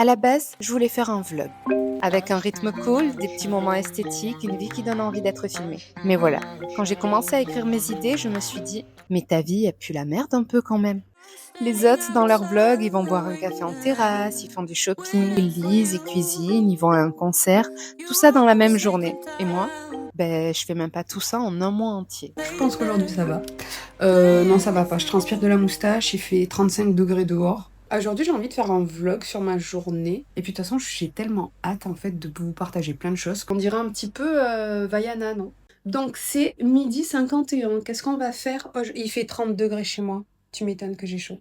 À la base, je voulais faire un vlog, avec un rythme cool, des petits moments esthétiques, une vie qui donne envie d'être filmée. Mais voilà, quand j'ai commencé à écrire mes idées, je me suis dit, mais ta vie, elle pue la merde un peu quand même. Les autres, dans leur vlog, ils vont boire un café en terrasse, ils font du shopping, ils lisent, ils cuisinent, ils vont à un concert, tout ça dans la même journée. Et moi, je fais même pas tout ça en un mois entier. Je pense qu'aujourd'hui ça va. Non, ça va pas. Je transpire de la moustache, il fait 35 degrés dehors. Aujourd'hui, j'ai envie de faire un vlog sur ma journée. Et puis de toute façon, j'ai tellement hâte en fait de vous partager plein de choses. On dirait un petit peu Vaiana, non? Donc c'est 12h51. Qu'est-ce qu'on va faire? Il fait 30 degrés chez moi. Tu m'étonnes que j'ai chaud.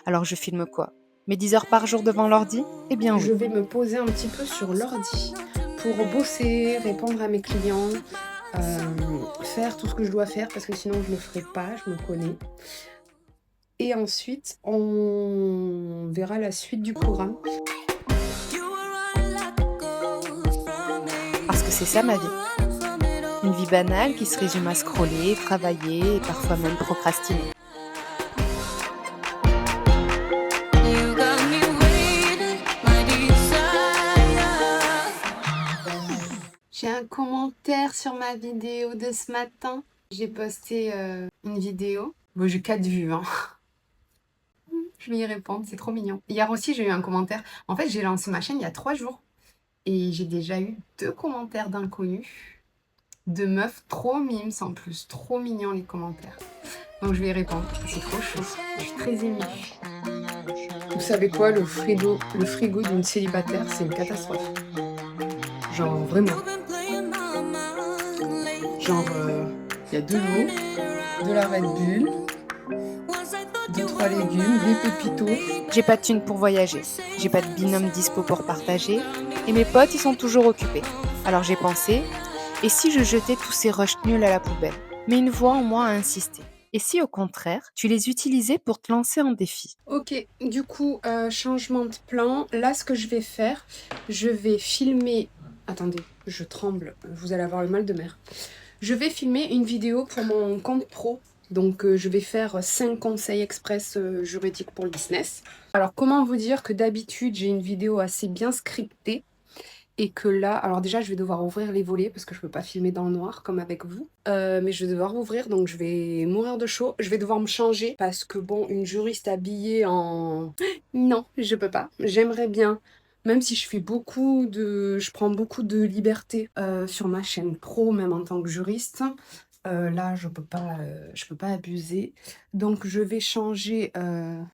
Alors je filme quoi? Mes 10 heures par jour devant l'ordi? Eh bien oui. Je vais me poser un petit peu sur l'ordi pour bosser, répondre à mes clients, faire tout ce que je dois faire parce que sinon je le ferai pas, je me connais. Et ensuite, on verra la suite du programme. Parce que c'est ça ma vie. Une vie banale qui se résume à scroller, travailler et parfois même procrastiner. J'ai un commentaire sur ma vidéo de ce matin. J'ai posté une vidéo. Bon, j'ai 4 vues, hein. Je vais y répondre, c'est trop mignon. Hier aussi, j'ai eu un commentaire. En fait, j'ai lancé ma chaîne il y a 3 jours. Et j'ai déjà eu 2 commentaires d'inconnus. De meufs trop mimes en plus. Trop mignons les commentaires. Donc je vais y répondre. C'est trop chou. Je suis très émue. Vous savez quoi, le frigo d'une célibataire, c'est une catastrophe. Genre vraiment. Genre, il y a de l'eau, de la Red Bull, 2-3 légumes, des pépitos. J'ai pas de thune pour voyager, j'ai pas de binôme dispo pour partager, et mes potes, ils sont toujours occupés. Alors j'ai pensé, et si je jetais tous ces rushs nuls à la poubelle? Mais une voix en moi a insisté. Et si au contraire, tu les utilisais pour te lancer un défi? Ok, du coup, changement de plan. Là, ce que je vais faire, je vais filmer... Attendez, je tremble, vous allez avoir le mal de mer. Je vais filmer une vidéo pour mon compte pro. Donc, je vais faire 5 conseils express juridiques pour le business. Alors, comment vous dire que d'habitude, j'ai une vidéo assez bien scriptée. Et que là, alors déjà, je vais devoir ouvrir les volets parce que je peux pas filmer dans le noir comme avec vous. Mais je vais devoir ouvrir, donc je vais mourir de chaud. Je vais devoir me changer parce que bon, une juriste habillée en... Non, je peux pas. J'aimerais bien, même si je prends beaucoup de liberté sur ma chaîne pro, même en tant que juriste. Là, je peux pas abuser. Donc, je vais changer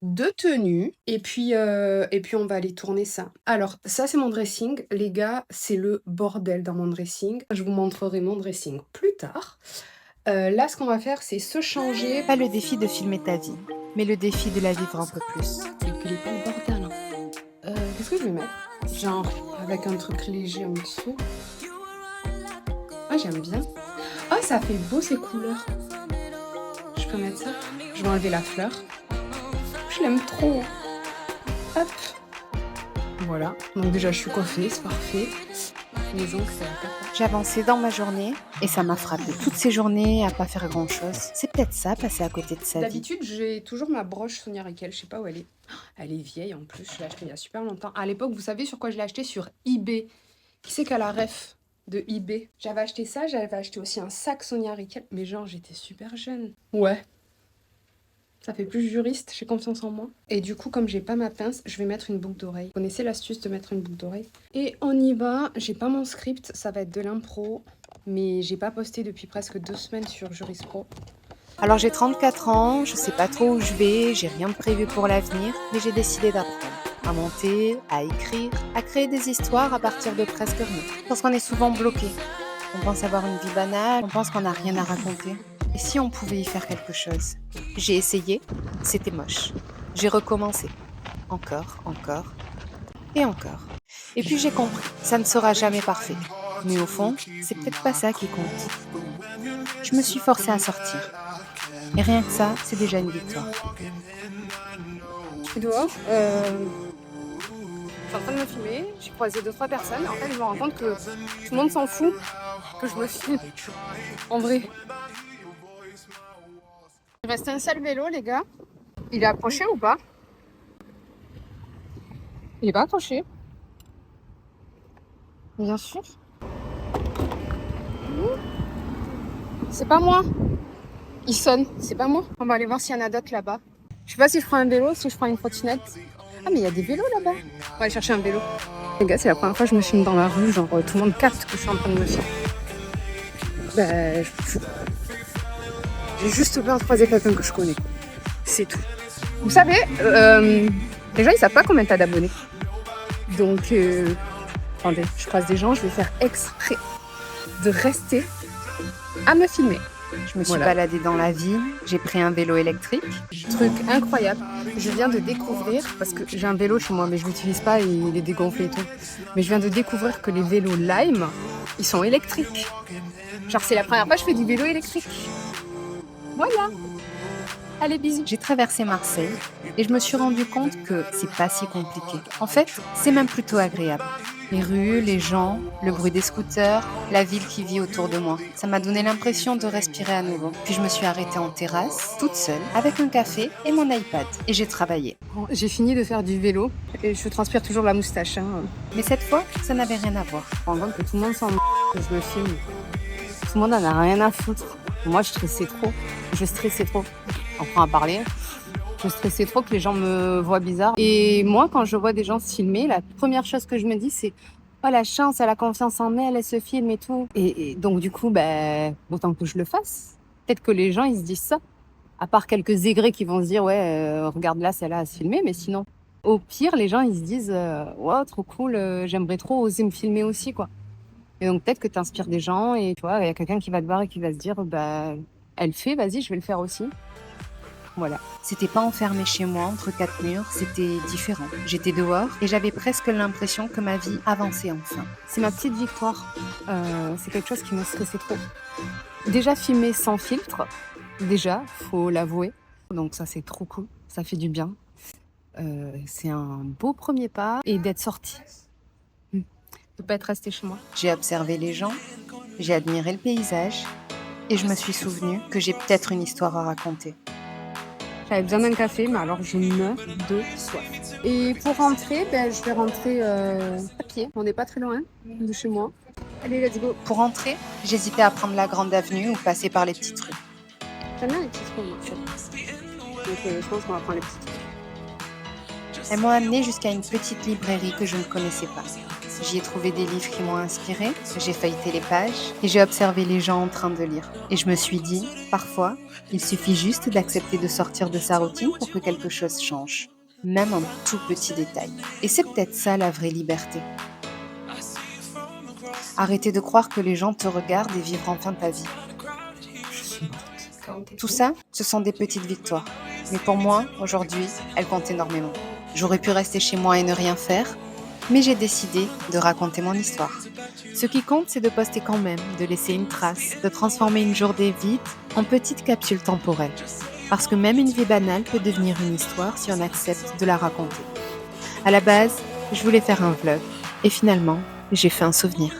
de tenue et puis on va aller tourner ça. Alors, ça, c'est mon dressing. Les gars, c'est le bordel dans mon dressing. Je vous montrerai mon dressing plus tard. Là, ce qu'on va faire, c'est se changer. Pas le défi de filmer ta vie, mais le défi de la vivre un peu plus. Quel est pas le bordel, hein. Qu'est-ce que je vais mettre? Genre, avec un truc léger en dessous. Ah, j'aime bien. Ah, ça fait beau ces couleurs. Je peux mettre ça? Je vais enlever la fleur. Je l'aime trop. Hop. Voilà. Donc déjà, je suis coiffée, c'est parfait. Les ongles, c'est la cata. J'avançais dans ma journée et ça m'a frappé. Toutes ces journées à pas faire grand chose. C'est peut-être ça, passer à côté de sa vie. D'habitude, j'ai toujours ma broche Sonia Rykiel. Je sais pas où elle est. Elle est vieille en plus. Je l'ai achetée il y a super longtemps. À l'époque, vous savez sur quoi je l'ai achetée? Sur eBay. Qui c'est qu'à la ref de eBay? J'avais acheté ça. J'avais acheté aussi un sac Sonia Rykiel. Mais genre, j'étais super jeune. Ouais. Ça fait plus juriste, j'ai confiance en moi. Et du coup, comme j'ai pas ma pince, je vais mettre une boucle d'oreille. Vous connaissez l'astuce de mettre une boucle d'oreille? Et on y va, j'ai pas mon script, ça va être de l'impro. Mais j'ai pas posté depuis presque 2 semaines sur Juris Pro. Alors j'ai 34 ans, je sais pas trop où je vais, j'ai rien de prévu pour l'avenir, mais j'ai décidé d'apprendre. À monter, à écrire, à créer des histoires à partir de presque rien. Parce qu'on est souvent bloqué. On pense avoir une vie banale, on pense qu'on n'a rien à raconter. Et si on pouvait y faire quelque chose? J'ai essayé, c'était moche. J'ai recommencé. Encore, encore et encore. Et puis j'ai compris, ça ne sera jamais parfait. Mais au fond, c'est peut-être pas ça qui compte. Je me suis forcée à sortir. Et rien que ça, c'est déjà une victoire. Je suis dehors, je suis en train de me filmer, j'ai croisé 2-3 personnes. En fait, je me rends compte que tout le monde s'en fout que je me filme. En vrai. Il reste un seul vélo, les gars. Il est accroché ou pas? Il est pas accroché. Bien sûr. C'est pas moi. Il sonne, c'est pas moi. On va aller voir s'il y en a d'autres là-bas. Je sais pas si je prends un vélo, si je prends une trottinette. Ah mais il y a des vélos là-bas. On va aller chercher un vélo. Les gars, c'est la première fois que je me filme dans la rue, genre tout le monde capte que je suis en train de me filmer. Ben, je m'en fous. J'ai juste peur de croiser quelqu'un que je connais. C'est tout. Vous savez, les gens ils savent pas combien t'as d'abonnés. Donc, attendez, je croise des gens, je vais faire exprès de rester à me filmer. Je me suis baladée dans la ville, j'ai pris un vélo électrique. Truc incroyable, je viens de découvrir, parce que j'ai un vélo chez moi mais je l'utilise pas, il est dégonflé et tout. Mais je viens de découvrir que les vélos Lime, ils sont électriques. Genre c'est la première fois que je fais du vélo électrique. Voilà. Allez, bisous. J'ai traversé Marseille et je me suis rendu compte que c'est pas si compliqué. En fait, c'est même plutôt agréable. Les rues, les gens, le bruit des scooters, la ville qui vit autour de moi. Ça m'a donné l'impression de respirer à nouveau. Puis je me suis arrêtée en terrasse, toute seule, avec un café et mon iPad. Et j'ai travaillé. Bon, j'ai fini de faire du vélo et je transpire toujours la moustache. Mais cette fois, ça n'avait rien à voir. Je me rends compte que tout le monde s'en que je me filme. Tout le monde en a rien à foutre. Moi, je stressais trop. On prend à parler. Je stressais trop que les gens me voient bizarre. Et moi, quand je vois des gens se filmer, la première chose que je me dis, c'est « Oh, la chance, elle a confiance en elle, elle se filme et tout. » Et donc, du coup, autant que je le fasse. Peut-être que les gens, ils se disent ça. À part quelques aigrés qui vont se dire « Ouais, regarde là, celle-là à se filmer. » Mais sinon, au pire, les gens, ils se disent « Wow, trop cool, j'aimerais trop oser me filmer aussi, quoi. » Et donc, peut-être que tu inspires des gens et tu vois, il y a quelqu'un qui va te voir et qui va se dire « Elle fait, vas-y, je vais le faire aussi. » Voilà. C'était pas enfermé chez moi entre quatre murs, c'était différent. J'étais dehors et j'avais presque l'impression que ma vie avançait enfin. C'est ma petite victoire. C'est quelque chose qui me stressait trop. Déjà filmer sans filtre, faut l'avouer. Donc ça c'est trop cool, ça fait du bien. C'est un beau premier pas et d'être sortie. De pas être restée chez moi. J'ai observé les gens, j'ai admiré le paysage et je me suis souvenue que j'ai peut-être une histoire à raconter. J'avais besoin d'un café, mais alors je meurs de soif. Et pour rentrer, je vais rentrer à pied. On n'est pas très loin de chez moi. Allez, let's go. Pour rentrer, j'hésitais à prendre la grande avenue ou passer par les petites rues. J'aime bien les petites rues, moi. Donc je pense qu'on va prendre les petites rues. Elles m'ont amenée jusqu'à une petite librairie que je ne connaissais pas. J'y ai trouvé des livres qui m'ont inspirée, j'ai feuilleté les pages et j'ai observé les gens en train de lire. Et je me suis dit, parfois, il suffit juste d'accepter de sortir de sa routine pour que quelque chose change, même un tout petit détail. Et c'est peut-être ça la vraie liberté. Arrêter de croire que les gens te regardent et vivre enfin ta vie. Je suis morte. Tout ça, ce sont des petites victoires. Mais pour moi, aujourd'hui, elles comptent énormément. J'aurais pu rester chez moi et ne rien faire, mais j'ai décidé de raconter mon histoire. Ce qui compte, c'est de poster quand même, de laisser une trace, de transformer une journée vide en petite capsule temporelle. Parce que même une vie banale peut devenir une histoire si on accepte de la raconter. À la base, je voulais faire un vlog, et finalement, j'ai fait un souvenir.